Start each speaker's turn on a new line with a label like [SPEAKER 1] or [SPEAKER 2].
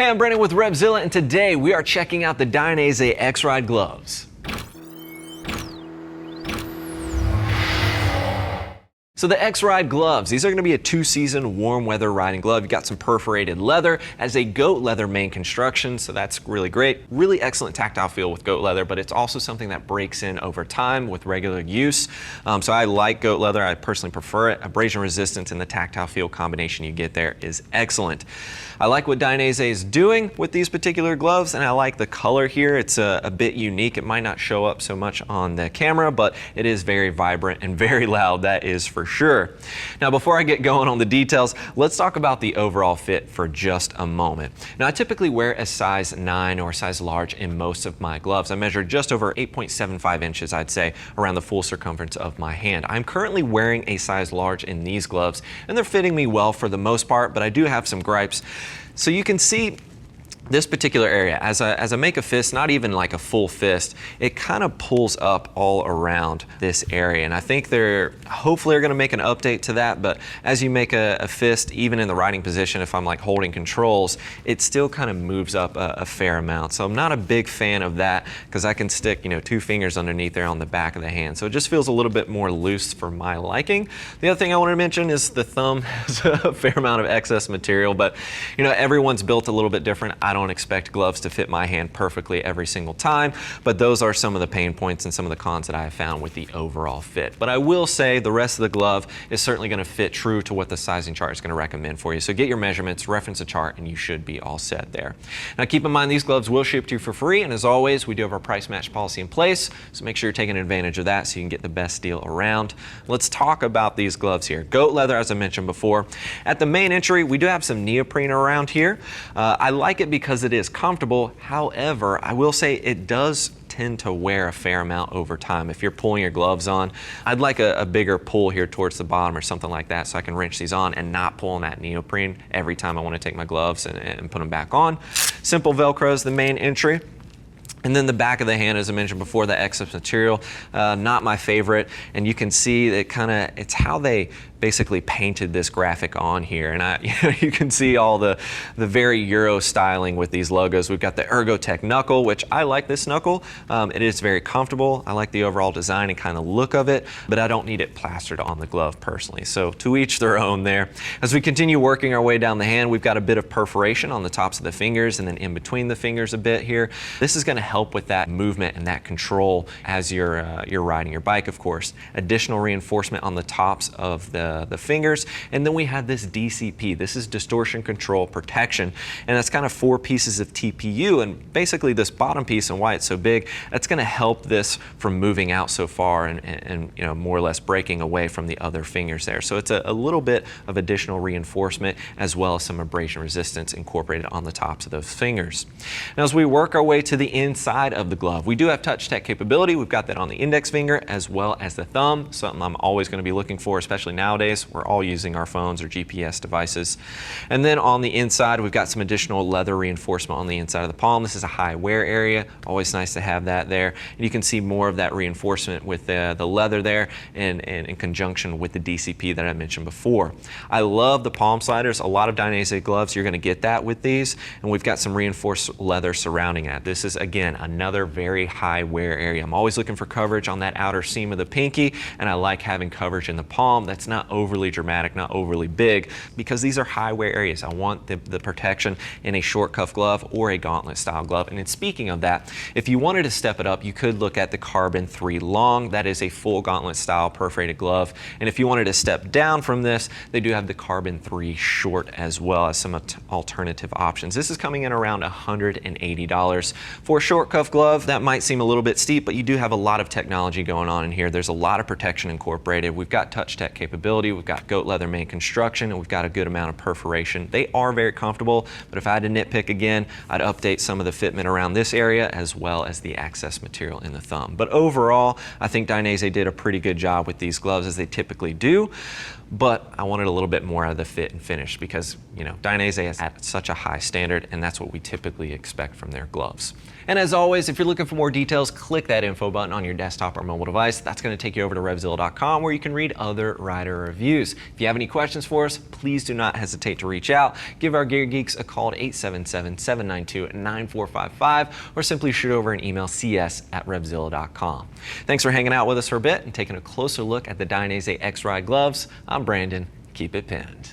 [SPEAKER 1] Hey, I'm Brandon with RevZilla, and today we are checking out the Dainese X-Ride Gloves. So the X-Ride Gloves, these are going to be a two-season warm weather riding glove. You've got some perforated leather as a goat leather main construction, so that's really great. Really excellent tactile feel with goat leather, but it's also something that breaks in over time with regular use. So I like goat leather. I personally prefer it. Abrasion resistance and the tactile feel combination you get there is excellent. I like what Dainese is doing with these particular gloves, and I like the color here. It's a bit unique. It might not show up so much on the camera, but it is very vibrant and very loud, that is for sure. Now, before I get going on the details, let's talk about the overall fit for just a moment. Now, I typically wear a size 9 or size large in most of my gloves. I measure just over 8.75 inches, I'd say, around the full circumference of my hand. I'm currently wearing a size large in these gloves, and they're fitting me well for the most part, but I do have some gripes. So you can see this particular area, as I make a fist, not even like a full fist, it kind of pulls up all around this area. And I think they're hopefully going to make an update to that, but as you make a fist, even in the riding position, if I'm like holding controls, it still kind of moves up a fair amount. So I'm not a big fan of that because I can stick, 2 fingers underneath there on the back of the hand. So it just feels a little bit more loose for my liking. The other thing I want to mention is the thumb has a fair amount of excess material, but everyone's built a little bit different. I don't expect gloves to fit my hand perfectly every single time, but those are some of the pain points and some of the cons that I have found with the overall fit. But I will say the rest of the glove is certainly going to fit true to what the sizing chart is going to recommend for you. So get your measurements, reference a chart, and you should be all set there. Now keep in mind these gloves will ship to you for free, and as always, we do have our price match policy in place, so make sure you're taking advantage of that so you can get the best deal around. Let's talk about these gloves here. Goat leather, as I mentioned before. At the main entry, we do have some neoprene around here. I like it because it is comfortable. However, I will say it does tend to wear a fair amount over time. If you're pulling your gloves on, I'd like a bigger pull here towards the bottom or something like that so I can wrench these on and not pull on that neoprene every time I want to take my gloves and put them back on. Simple Velcro is the main entry. And then the back of the hand, as I mentioned before, the excess material, not my favorite. And you can see that it's how they basically painted this graphic on here. And you can see all the very Euro styling with these logos. We've got the Ergo-Tek knuckle, which I like this knuckle. It is very comfortable. I like the overall design and kind of look of it, but I don't need it plastered on the glove personally. So to each their own there. As we continue working our way down the hand, we've got a bit of perforation on the tops of the fingers and then in between the fingers a bit here. This is going to help with that movement and that control as you're riding your bike, of course. Additional reinforcement on the tops of the fingers, and then we have this DCP. This is distortion control protection, and that's kind of 4 pieces of TPU, and basically this bottom piece and why it's so big, that's going to help this from moving out so far and more or less breaking away from the other fingers there. So it's a little bit of additional reinforcement as well as some abrasion resistance incorporated on the tops of those fingers. Now as we work our way to the inside of the glove, we do have touch tech capability. We've got that on the index finger as well as the thumb, something I'm always going to be looking for, especially nowadays. We're all using our phones or GPS devices. And then on the inside, we've got some additional leather reinforcement on the inside of the palm. This is a high wear area. Always nice to have that there. And you can see more of that reinforcement with the leather there and in conjunction with the DCP that I mentioned before. I love the palm sliders. A lot of Dainese gloves, you're going to get that with these. And we've got some reinforced leather surrounding that. This is, again, another very high wear area. I'm always looking for coverage on that outer seam of the pinky, and I like having coverage in the palm that's not overly dramatic, not overly big, because these are high wear areas. I want the protection in a short cuff glove or a gauntlet style glove. And then speaking of that, if you wanted to step it up, you could look at the Carbon 3 Long. That is a full gauntlet style perforated glove. And if you wanted to step down from this, they do have the Carbon 3 Short as well as some alternative options. This is coming in around $180. For a short cuff glove, that might seem a little bit steep, but you do have a lot of technology going on in here. There's a lot of protection incorporated. We've got touch tech capability. We've got goat leather main construction, and we've got a good amount of perforation. They are very comfortable, but if I had to nitpick again, I'd update some of the fitment around this area as well as the excess material in the thumb. But overall, I think Dainese did a pretty good job with these gloves, as they typically do. But I wanted a little bit more out of the fit and finish because, Dainese is at such a high standard, and that's what we typically expect from their gloves. And as always, if you're looking for more details, click that info button on your desktop or mobile device. That's going to take you over to RevZilla.com, where you can read other rider our reviews. If you have any questions for us, please do not hesitate to reach out. Give our Gear Geeks a call at 877-792-9455 or simply shoot over an email cs@RevZilla.com. Thanks for hanging out with us for a bit and taking a closer look at the Dainese X-Ride Gloves. I'm Brandon. Keep it pinned.